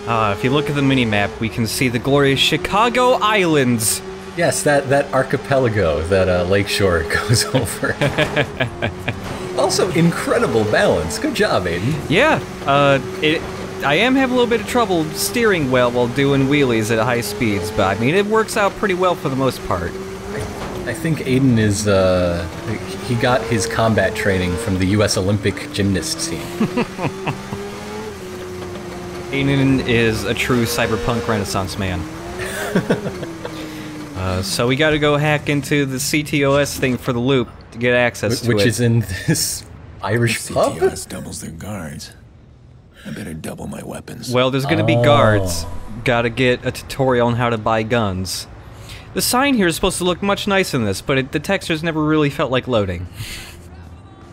If you look at the mini-map, we can see the glorious Chicago Islands. Yes, that archipelago that Lakeshore goes over. Also, incredible balance. Good job, Aiden. Yeah, I am having a little bit of trouble steering well while doing wheelies at high speeds, but I mean, it works out pretty well for the most part. I think Aiden is, he got his combat training from the U.S. Olympic gymnast team. Aiden is a true cyberpunk renaissance man. So we gotta go hack into the CTOS thing for the loop to get access to it. Which is in this Irish pub? CTOS doubles their guards. I better double my weapons. Well, there's gonna be guards. Gotta get a tutorial on how to buy guns. The sign here is supposed to look much nicer than this, but the textures never really felt like loading.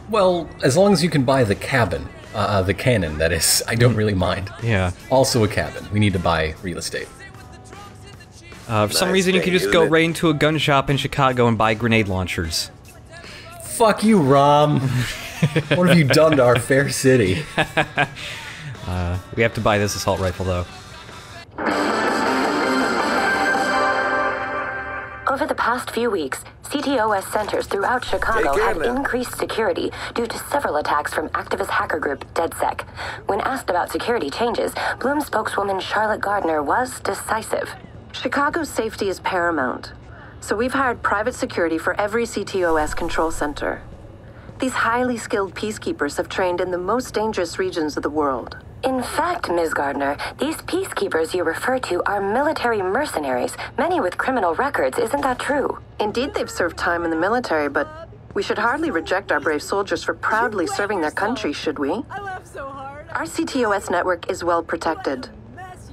Well, as long as you can buy the cabin. The cannon, that is. I don't really mind. Yeah. Also a cabin. We need to buy real estate. For some reason, you can just go right into a gun shop in Chicago and buy grenade launchers. Fuck you, Rom. What have you done to our fair city? We have to buy this assault rifle, though. Over the past few weeks, CTOS centers throughout Chicago have increased security due to several attacks from activist hacker group DedSec. When asked about security changes, Bloom spokeswoman Charlotte Gardner was decisive. Chicago's safety is paramount, so we've hired private security for every CTOS control center. These highly skilled peacekeepers have trained in the most dangerous regions of the world. In fact, Ms. Gardner, these peacekeepers you refer to are military mercenaries, many with criminal records. Isn't that true? Indeed, they've served time in the military, but we should hardly reject our brave soldiers for proudly serving their country, should we? Our CTOS network is well protected,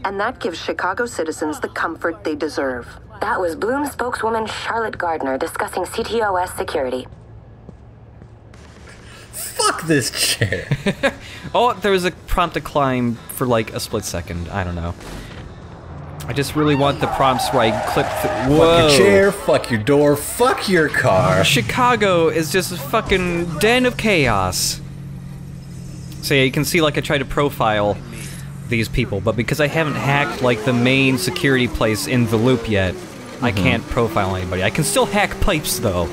and that gives Chicago citizens the comfort they deserve. That was Bloom spokeswoman Charlotte Gardner discussing CTOS security. Fuck this chair. Oh, there was a prompt to climb for like a split second. I don't know. I just really want the prompts where I clip through. Fuck your chair, fuck your door, fuck your car. Chicago is just a fucking den of chaos. So yeah, you can see like I try to profile these people, but because I haven't hacked like the main security place in the loop yet, I can't profile anybody. I can still hack pipes though.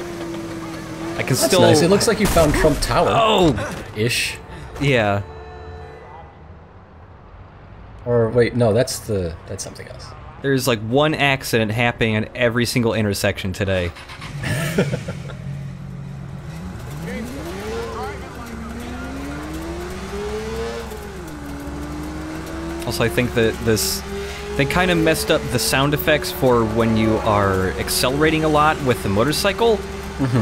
I can still. Nice. It looks like you found Trump Tower. Oh! Ish. Yeah. Or wait, no, that's something else. There's like one accident happening at every single intersection today. Also, I think that they kind of messed up the sound effects for when you are accelerating a lot with the motorcycle.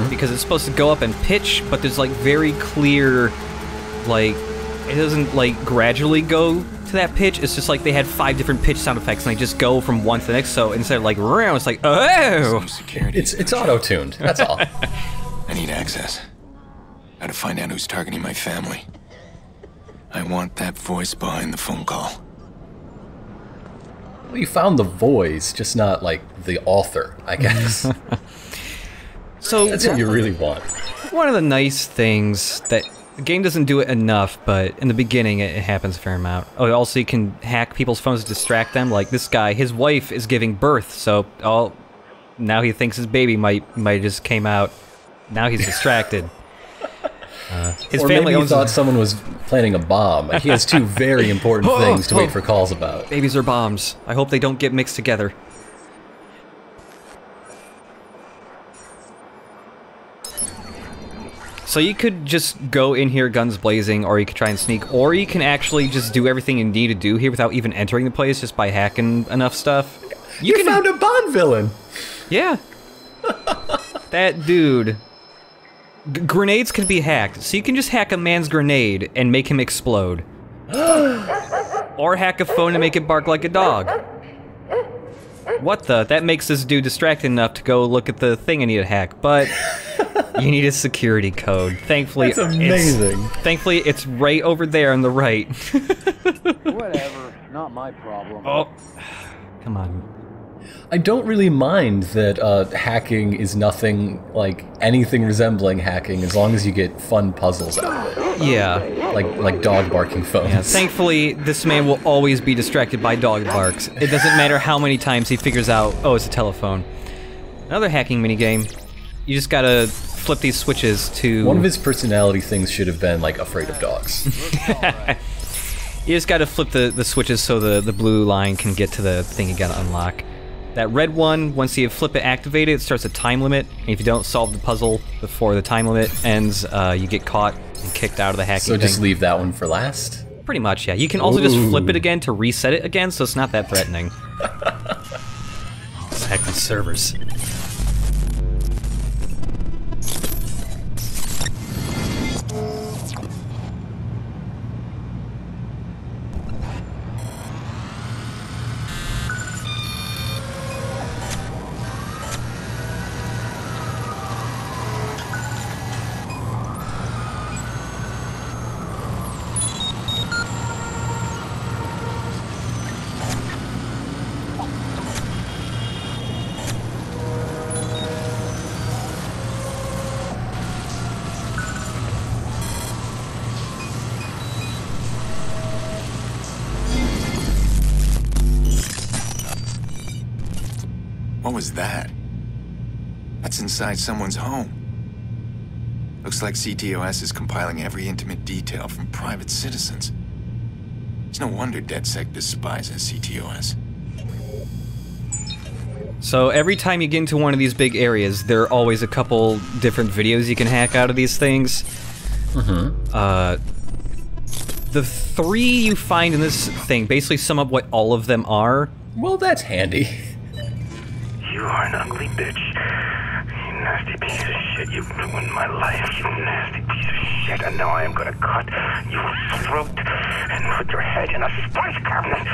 Because it's supposed to go up in pitch, but there's like very clear, like, it doesn't like gradually go to that pitch. It's just like they had 5 different pitch sound effects and they just go from one to the next. So instead of like, it's like, oh! It's auto-tuned, that's all. I need access. Gotta find out who's targeting my family. I want that voice behind the phone call. Well, you found the voice, just not like the author, I guess. So that's what you really want. One of the nice things that the game doesn't do it enough, but in the beginning it happens a fair amount. Oh, also you can hack people's phones to distract them. Like this guy, his wife is giving birth, so now he thinks his baby might just came out. Now he's distracted. His or family maybe he thought someone was planning a bomb. He has 2 very important things to wait for calls about. Babies are bombs. I hope they don't get mixed together. So you could just go in here guns blazing, or you could try and sneak, or you can actually just do everything you need to do here without even entering the place just by hacking enough stuff. You found a Bond villain! Yeah. That dude. Grenades can be hacked, so you can just hack a man's grenade and make him explode. Or hack a phone and make it bark like a dog. What the? That makes this dude distracted enough to go look at the thing I need to hack, but you need a security code. Thankfully, that's amazing. Thankfully, it's right over there on the right. Whatever, not my problem. Oh, come on. I don't really mind that hacking is nothing like anything resembling hacking as long as you get fun puzzles out of it. Yeah. Like dog barking phones. Yeah, thankfully, this man will always be distracted by dog barks. It doesn't matter how many times he figures out, oh, it's a telephone. Another hacking minigame. You just gotta flip these switches to... One of his personality things should have been, like, afraid of dogs. You just gotta flip the switches so the blue line can get to the thing you gotta unlock. That red one, once you flip it activated, it starts a time limit. And if you don't solve the puzzle before the time limit ends, you get caught and kicked out of the hacking So just thing. leave that one for last? Pretty much, yeah. You can also just flip it again to reset it again, so it's not that threatening. Let's hack these servers. What was that? That's inside someone's home. Looks like CTOS is compiling every intimate detail from private citizens. It's no wonder DedSec despises CTOS. So every time you get into one of these big areas, there are always a couple different videos you can hack out of these things. The three you find in this thing basically sum up what all of them are. Well, that's handy. You are an ugly bitch. You nasty piece of shit. You've ruined my life, you nasty piece of shit. And now I am gonna cut your throat and put your head in a spice cabinet.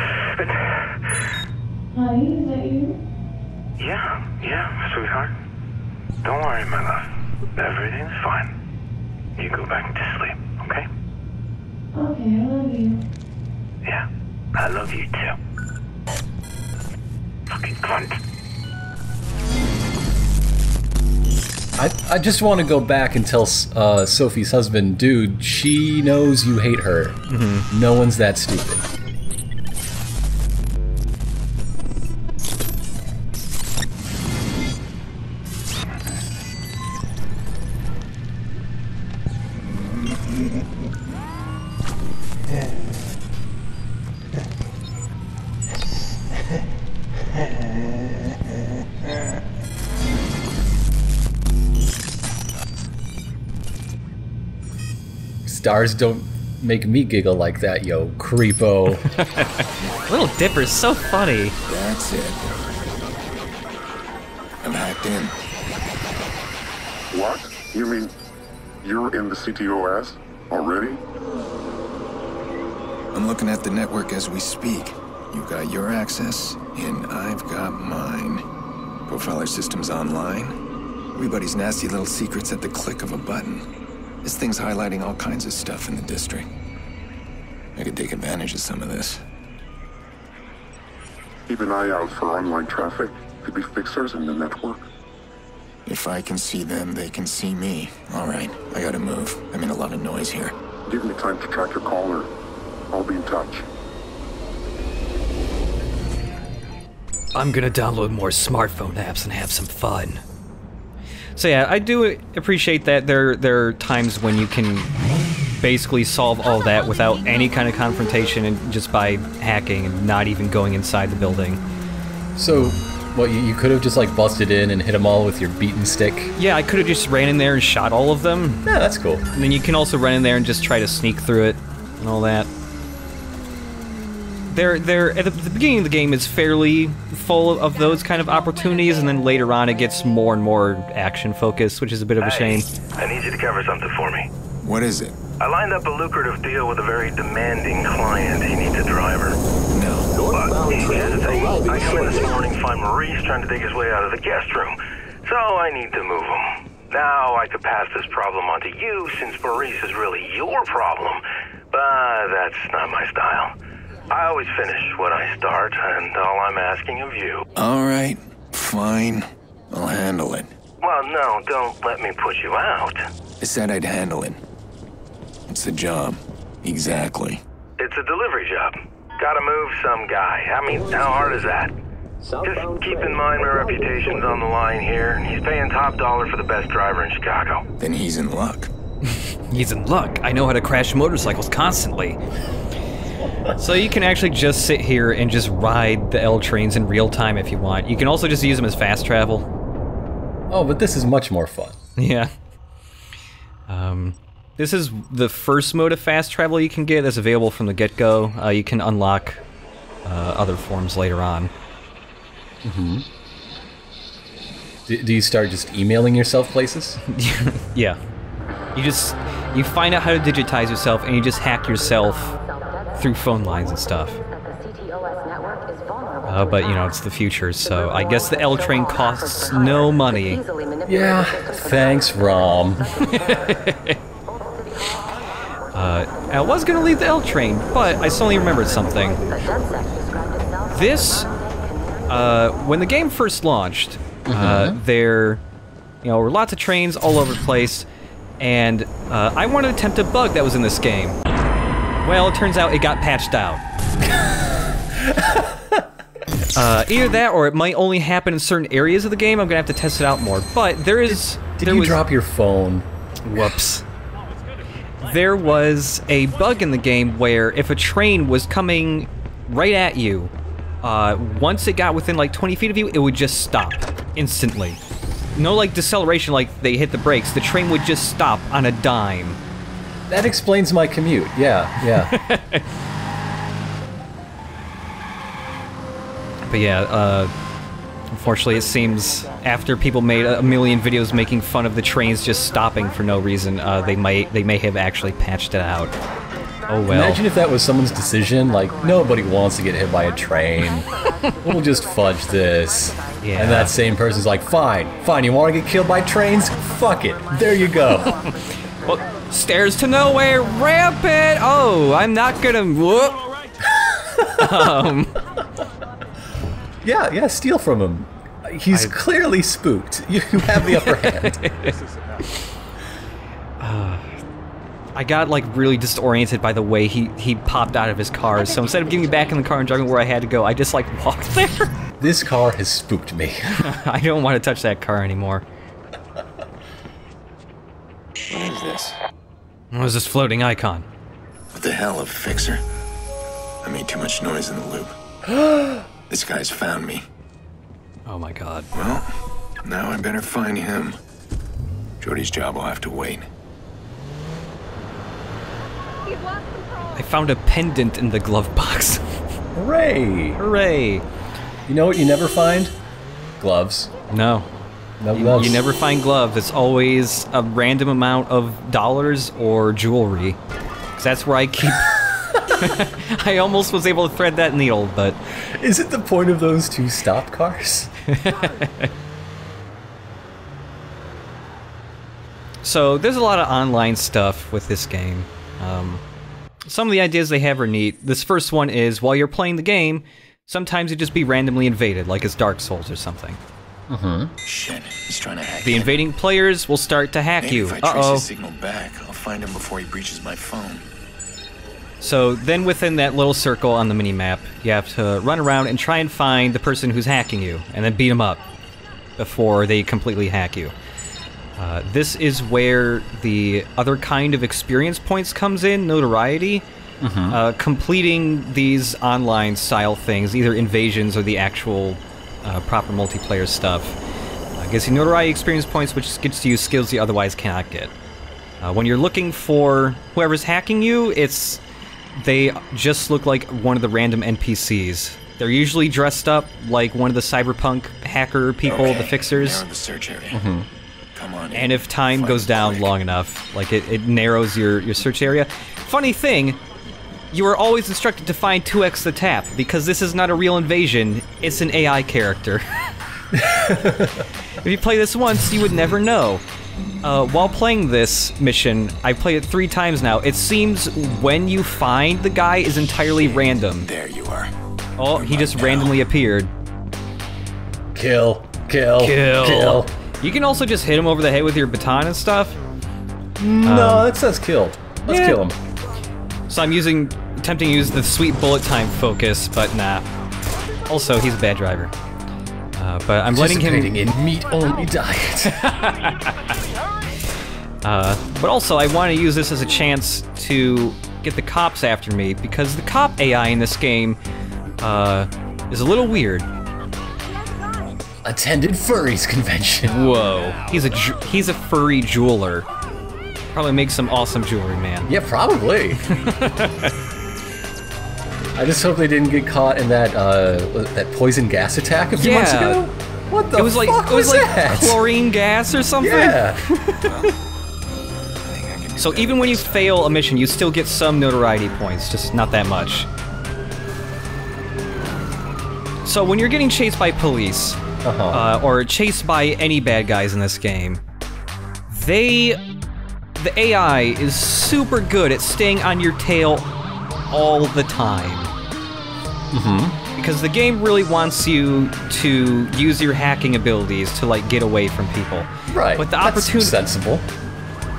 Honey, is that you? Yeah, sweetheart. Don't worry, my love. Everything's fine. You go back to sleep, okay? Okay, I love you. Yeah, I love you too. Fucking cunt. I just want to go back and tell Sophie's husband, dude, she knows you hate her. No one's that stupid. Stars don't make me giggle like that, yo, creepo. Little Dipper's so funny. That's it. I'm hacked in. What? You mean you're in the CTOS already? I'm looking at the network as we speak. You've got your access, and I've got mine. Profiler system's online. Everybody's nasty little secrets at the click of a button. This thing's highlighting all kinds of stuff in the district. I could take advantage of some of this. Keep an eye out for online traffic. Could be fixers in the network. If I can see them, they can see me. All right, I gotta move. I'm in a lot of noise here. Give me time to track your caller. I'll be in touch. I'm gonna download more smartphone apps and have some fun. So yeah, I do appreciate that there are times when you can basically solve all that without any kind of confrontation and just by hacking and not even going inside the building. So, what, you could have just like busted in and hit them all with your beaten stick? Yeah, I could have just ran in there and shot all of them. Yeah, that's cool. And then you can also run in there and just try to sneak through it and all that. They're at the beginning of the game is fairly full of those kind of opportunities, and then later on it gets more and more action focused, which is a bit of a shame. I need you to cover something for me. What is it? I lined up a lucrative deal with a very demanding client. He needs a driver. No. But here's the thing. I come in this morning, find Maurice trying to dig his way out of the guest room. So I need to move him. Now I could pass this problem on to you, since Maurice is really your problem. But that's not my style. I always finish what I start, and all I'm asking of you... All right, fine. I'll handle it. Well, no, don't let me put you out. I said I'd handle it. What's the job? Exactly. It's a delivery job. Gotta move some guy. I mean, how hard is that? Just keep in mind my reputation's on the line here. He's paying top dollar for the best driver in Chicago. Then he's in luck. He's in luck. I know how to crash motorcycles constantly. So you can actually just sit here and just ride the L trains in real time if you want. You can also just use them as fast travel. Oh, but this is much more fun. Yeah. This is the first mode of fast travel you can get that's available from the get-go. You can unlock other forms later on. Mm-hmm. Do you start just emailing yourself places? Yeah. You find out how to digitize yourself, and you just hack yourself through phone lines and stuff. But, you know, it's the future, so I guess the L train costs no money. Yeah, thanks, Rom. I was gonna leave the L train, but I suddenly remembered something. This, when the game first launched, there, were lots of trains all over the place, and I wanted to attempt a bug that was in this game. Well, it turns out it got patched out. Either that, or it might only happen in certain areas of the game. I'm gonna have to test it out more. But there is... Did you drop your phone? Whoops. There was a bug in the game where if a train was coming right at you, once it got within like 20 feet of you, it would just stop instantly. No like deceleration like they hit the brakes. The train would just stop on a dime. That explains my commute. Yeah. But yeah, unfortunately it seems after people made a million videos making fun of the trains just stopping for no reason, they may have actually patched it out. Oh well. Imagine if that was someone's decision, like, nobody wants to get hit by a train. We'll just fudge this. Yeah. And that same person's like, fine, you want to get killed by trains? Fuck it, there you go. Well, stairs to nowhere, rampant! Oh, I'm not gonna... Whoop! Yeah, steal from him. He's clearly spooked. You have the upper hand. I got like really disoriented by the way he popped out of his car, so instead of getting back in the car and driving where I had to go, I just like walked there. This car has spooked me. I don't want to touch that car anymore. What is this? What was this floating icon? What the hell, a fixer? I made too much noise in the loop. This guy's found me. Oh my god. Well, now I better find him. Jordy's job will have to wait. I found a pendant in the glove box. Hooray! Hooray! You know what you never find? Gloves. No. No gloves. You never find gloves. It's always a random amount of dollars or jewelry. 'Cause that's where I keep... I almost was able to thread that needle, but... Is it the point of those two stop cars? So, there's a lot of online stuff with this game. Some of the ideas they have are neat. This first one is, while you're playing the game, sometimes it just be randomly invaded, like it's Dark Souls or something. Shit, he's trying to hack The in. invading players will start to hack Maybe you. if I trace his signal back, I'll find him before he breaches my phone. So then within that little circle on the mini-map, you have to run around and try and find the person who's hacking you, and then beat them up before they completely hack you. This is where the other kind of experience points comes in, notoriety. Completing these online style things, either invasions or the actual proper multiplayer stuff, gives you notoriety experience points, which gets you skills you otherwise cannot get. When you're looking for whoever's hacking you, they just look like one of the random NPCs. They're usually dressed up like one of the cyberpunk hacker people, the fixers. Narrow the search area. Come on. And if time goes down long enough, like it narrows your search area. Funny thing, you are always instructed to find 2x the tap, because this is not a real invasion, it's an AI character. If you play this once, you would never know. while playing this mission, I played it 3 times now. It seems when you find the guy is entirely random. There you are. Oh, he just randomly appeared. Kill, kill, kill. You can also just hit him over the head with your baton and stuff. No, that says killed. Let's kill him. So I'm attempting to use the sweet bullet time focus, but nah. Also, he's a bad driver. But I'm letting him... Participating in meat-only diet. But also, I want to use this as a chance to get the cops after me, because the cop AI in this game is a little weird. Attended furries convention. Whoa. He's a furry jeweler. Probably makes some awesome jewelry, man. Yeah, probably. I just hope they didn't get caught in that poison gas attack a few months ago. What the fuck was that? Chlorine gas or something? Yeah. So even when you fail a mission, you still get some notoriety points, just not that much. So when you're getting chased by police, or chased by any bad guys in this game, the AI is super good at staying on your tail all the time. Because the game really wants you to use your hacking abilities to, like, get away from people. Right, but the that's opportunity... sensible.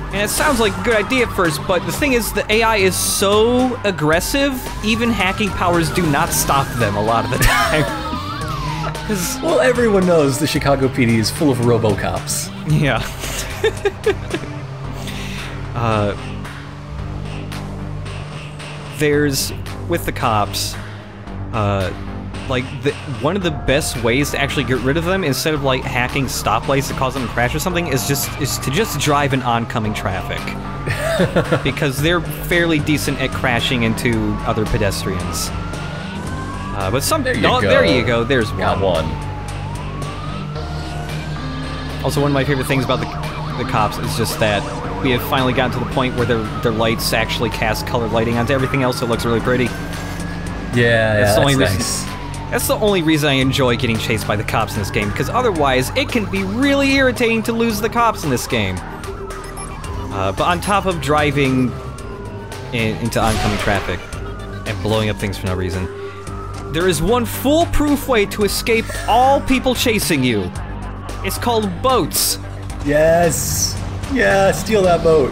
And it sounds like a good idea at first, but the thing is, the AI is so aggressive, even hacking powers do not stop them a lot of the time. Well, everyone knows the Chicago PD is full of RoboCops. Yeah. There's, with the cops, like, one of the best ways to actually get rid of them, instead of, like, hacking stoplights to cause them to crash or something, is to just drive in oncoming traffic. Because they're fairly decent at crashing into other pedestrians. But there you go, there's one. Got one. Also, one of my favorite things about the cops is just that we have finally gotten to the point where their lights actually cast colored lighting onto everything else, so it looks really pretty. Yeah, that's nice. That's the only reason I enjoy getting chased by the cops in this game, because otherwise it can be really irritating to lose the cops in this game. But on top of driving into oncoming traffic and blowing up things for no reason, there is one foolproof way to escape all people chasing you. It's called boats. Yes! Yeah, steal that boat.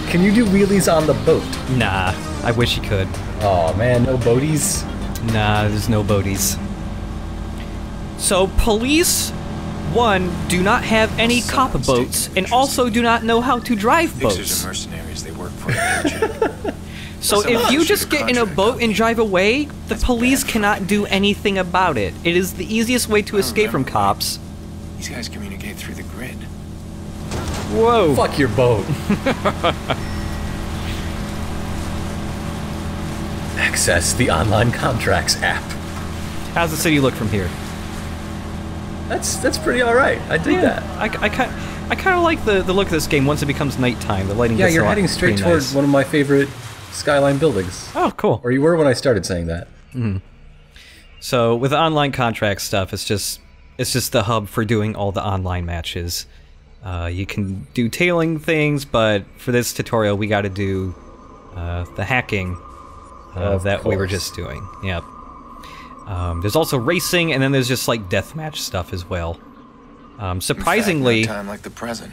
Can you do wheelies on the boat? Nah, I wish you could. Oh man, no boaties? Nah, there's no boaties. So, police, 1, do not have any cop boats, and also do not know how to drive boats. Fixers are mercenaries, they work for a paycheck. So if you just get in a boat and drive away, the police cannot do anything about it. It is the easiest way to escape from cops. These guys communicate through the grid. Whoa. Fuck your boat. Access the online contracts app. How's the city look from here? That's pretty alright. I dig that. I kind of like the look of this game once it becomes nighttime. The lighting gets you're heading straight toward one of my favorite skyline buildings. Oh, cool. Or you were when I started saying that. So with the online contract stuff, it's just the hub for doing all the online matches. You can do tailing things, but for this tutorial, we got to do the hacking that we were just doing. Yep. There's also racing, and then there's just like deathmatch stuff as well. Surprisingly, time like the present.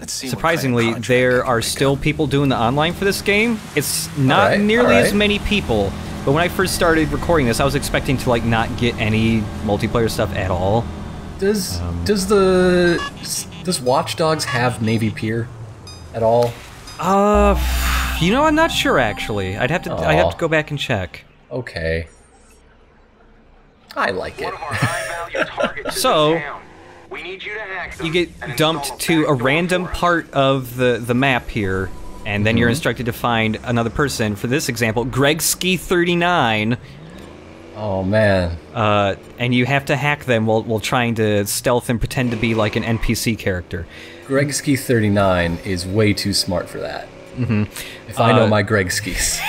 Surprisingly, there are still people doing the online for this game. It's not nearly as many people, but when I first started recording this, I was expecting to like not get any multiplayer stuff at all. Does Watch Dogs have Navy Pier at all? You know, I'm not sure actually. I'd have to go back and check. Okay. I like it. So, you get dumped to a random part of the map here, and then you're instructed to find another person. For this example, gregsky 39. Oh man. And you have to hack them while trying to stealth and pretend to be like an NPC character. gregsky 39 is way too smart for that. If I know my Gregskys.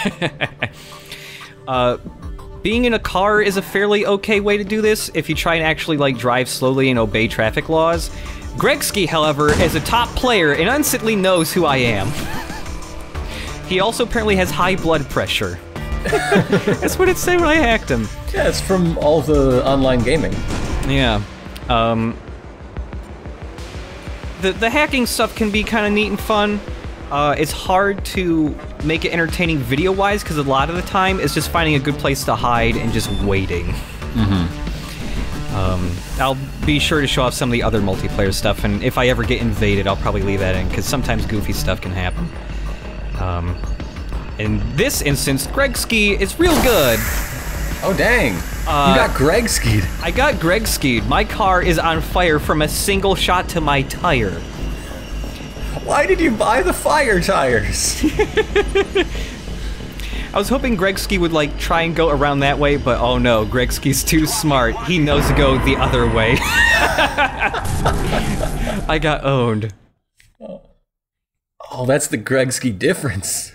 Being in a car is a fairly okay way to do this if you try and actually like drive slowly and obey traffic laws. Gregsky, however, is a top player and instantly knows who I am. He also apparently has high blood pressure. That's what it said when I hacked him. Yeah, it's from all the online gaming. Yeah. The hacking stuff can be kind of neat and fun. It's hard to make it entertaining video-wise, because a lot of the time it's just finding a good place to hide and just waiting. I'll be sure to show off some of the other multiplayer stuff, and if I ever get invaded, I'll probably leave that in, because sometimes goofy stuff can happen. In this instance, Gregsky is real good. Oh, dang. You got Gregsky'd. I got Gregsky'd. My car is on fire from a single shot to my tire. Why did you buy the fire tires? I was hoping Gregsky would, like, try and go around that way, but oh no, Gregsky's too smart. He knows to go the other way. I got owned. Oh, that's the Gregsky difference.